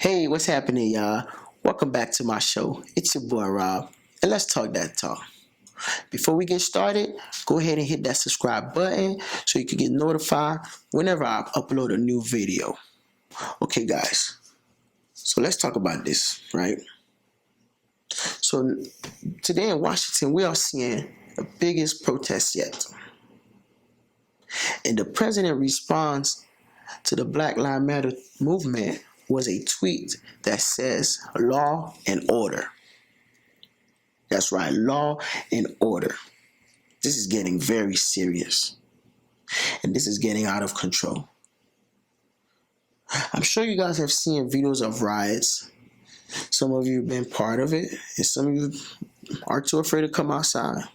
Hey, what's happening, y'all? Welcome back to my show. It's your boy Rob, and let's talk that talk. Before we get started, go ahead and hit that subscribe button so you can get notified whenever I upload a new video. Okay, guys, so let's talk about this, right? So, today in Washington, we are seeing the biggest protest yet. And the president responds to the Black Lives Matter movement was a tweet that says law and order. That's right, law and order. This is getting very serious. And this is getting out of control. I'm sure you guys have seen videos of riots. Some of you have been part of it, and some of you are too afraid to come outside.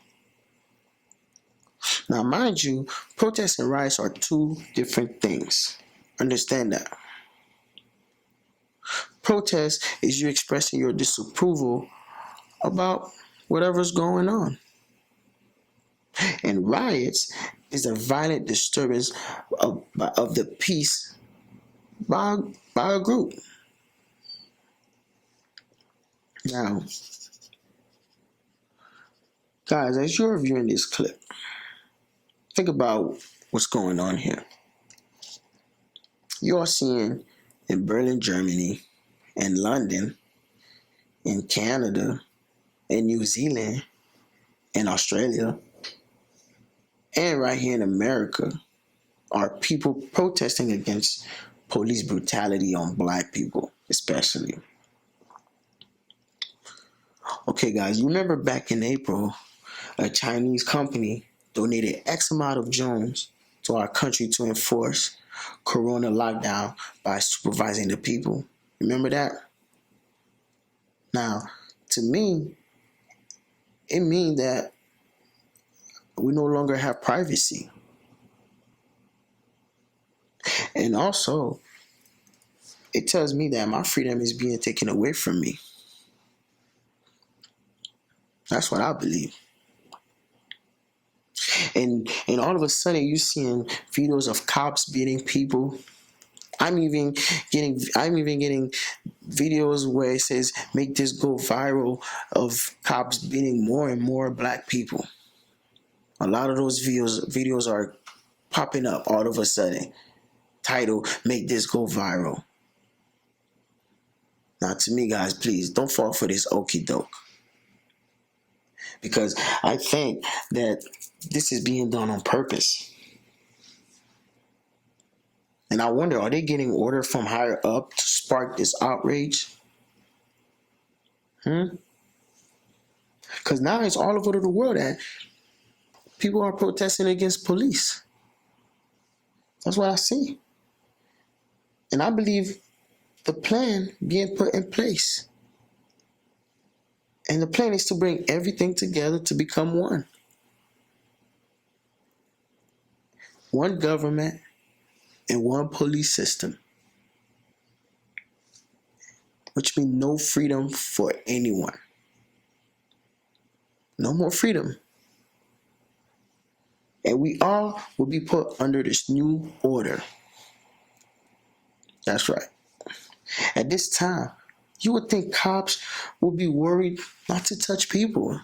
Now, mind you, protests and riots are two different things. Understand that. Protest is you expressing your disapproval about whatever's going on. And riots is a violent disturbance of the peace by a group. Now, guys, as you're reviewing this clip, think about what's going on here. You are seeing in Berlin, Germany, in London, in Canada, in New Zealand, in Australia, and right here in America are people protesting against police brutality on black people, especially. Okay, guys, you remember back in April, a Chinese company donated X amount of drones to our country to enforce corona lockdown by supervising the people. Remember that? Now, to me, it means that we no longer have privacy. And also, it tells me that my freedom is being taken away from me. That's what I believe. And all of a sudden, you're seeing videos of cops beating people. I'm even getting videos where it says make this go viral of cops beating more and more black people. A lot of those videos are popping up all of a sudden. Title, make this go viral. Now, to me, guys, please don't fall for this okie doke. Because I think that this is being done on purpose. And I wonder, are they getting order from higher up to spark this outrage? Because now it's all over the world that people are protesting against police. That's what I see. And I believe the plan being put in place. And the plan is to bring everything together to become one. One government and one police system. Which means no freedom for anyone. No more freedom. And we all will be put under this new order. That's right. At this time, you would think cops would be worried not to touch people.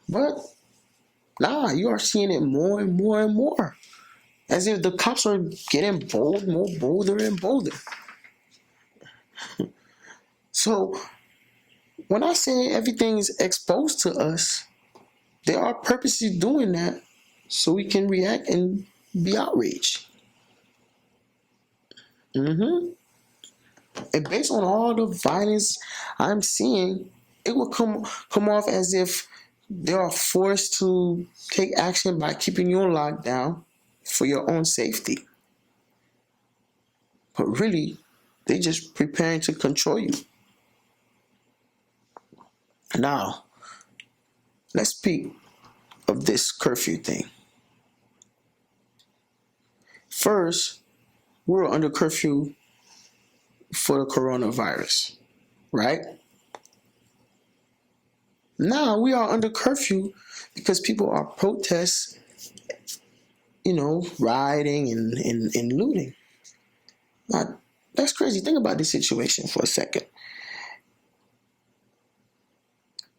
But nah, you are seeing it more and more and more. As if the cops are getting bolder and bolder. So, when I say everything is exposed to us, they are purposely doing that so we can react and be outraged. And based on all the violence I'm seeing, it will come off as if they are forced to take action by keeping you on lockdown for your own safety. But really, they're just preparing to control you. Now, let's speak of this curfew thing. First, we're under curfew for the coronavirus, right? Now we are under curfew because people are protests, rioting and looting. Now, That's crazy. Think about this situation for a second.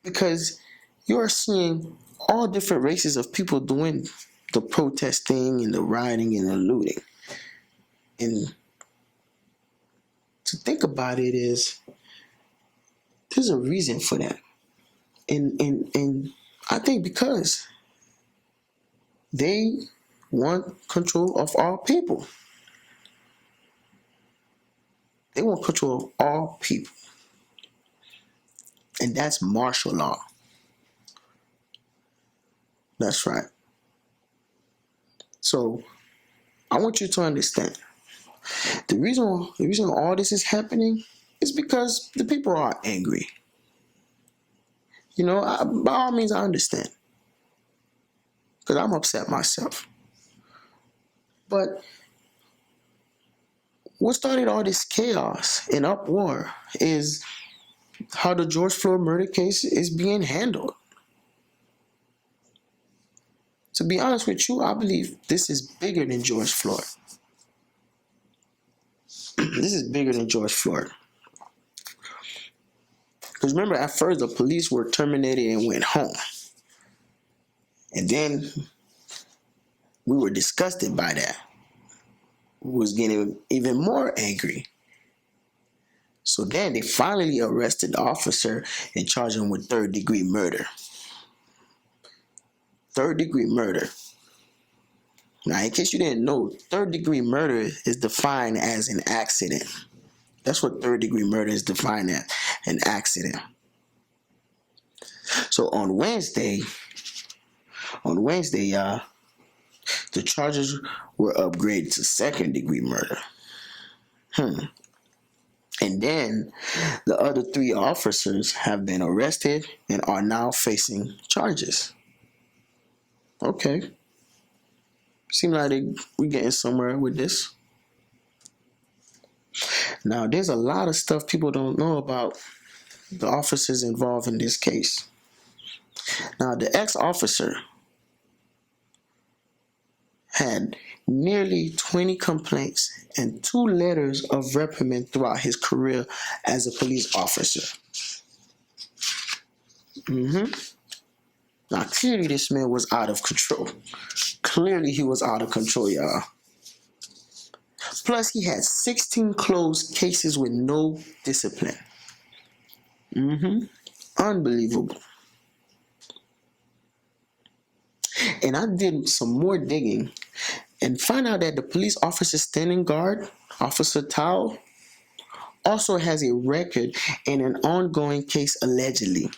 Because you're seeing all different races of people doing the protesting and the rioting and the looting. And to think about it is there's a reason for that. And I think because they want control of all people. They want control of all people. And that's martial law. That's right. So I want you to understand the reason all this is happening is because the people are angry. By all means, I understand because I'm upset myself. But what started all this chaos and uproar is how the George Floyd murder case is being handled. To be honest with you, I believe this is bigger than George Floyd. This is bigger than George Floyd. Because remember, at first the police were terminated and went home. And then we were disgusted by that. We was getting even more angry. So then they finally arrested the officer and charged him with third-degree murder. Third-degree murder. Now, in case you didn't know, third-degree murder is defined as an accident. That's what third-degree murder is defined as, an accident. So on Wednesday, the charges were upgraded to second-degree murder. And then the other 3 officers have been arrested and are now facing charges. Okay. Seems like we're getting somewhere with this. Now, there's a lot of stuff people don't know about the officers involved in this case. Now, the ex-officer had nearly 20 complaints and 2 letters of reprimand throughout his career as a police officer. Now, clearly this man was out of control. Clearly he was out of control, y'all. Plus, he had 16 closed cases with no discipline. Unbelievable. And I did some more digging and find out that the police officer standing guard, Officer Tao, also has a record in an ongoing case allegedly.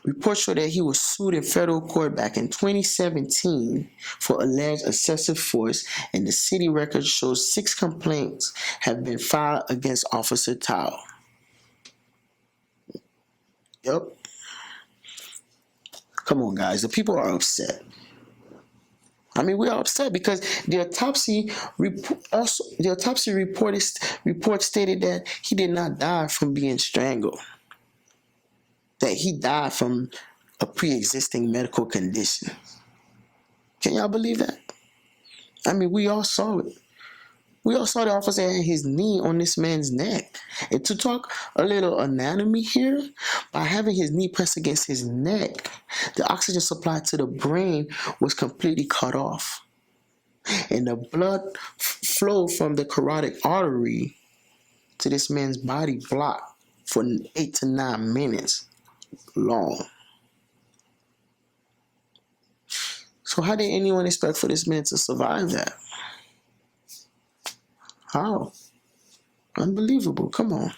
Reports show that he was sued in federal court back in 2017 for alleged excessive force, and the city record shows 6 complaints have been filed against Officer Tao. Yep. Come on, guys. The people are upset. I mean, we are upset because the autopsy report stated that he did not die from being strangled. That he died from a pre-existing medical condition. Can y'all believe that? I mean, we all saw it. We all saw the officer had his knee on this man's neck. And to talk a little anatomy here, by having his knee pressed against his neck, the oxygen supply to the brain was completely cut off. And the blood flow from the carotid artery to this man's body blocked for 8 to 9 minutes long. So how did anyone expect for this man to survive that? How? Unbelievable. Come on.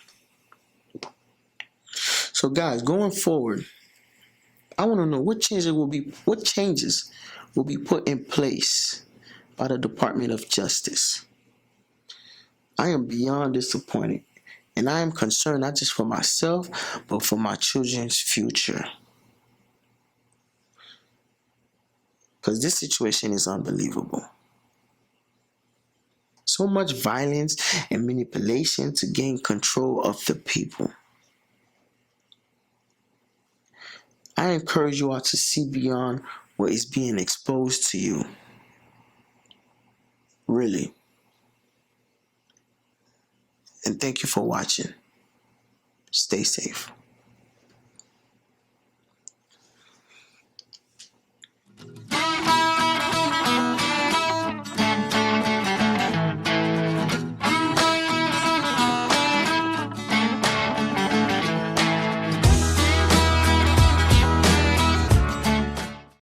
So guys, going forward, I want to know what changes will be put in place by the Department of Justice. I am beyond disappointed, and I am concerned not just for myself, but for my children's future. Because this situation is unbelievable. So much violence and manipulation to gain control of the people. I encourage you all to see beyond what is being exposed to you. Really. and thank you for watching. Stay safe.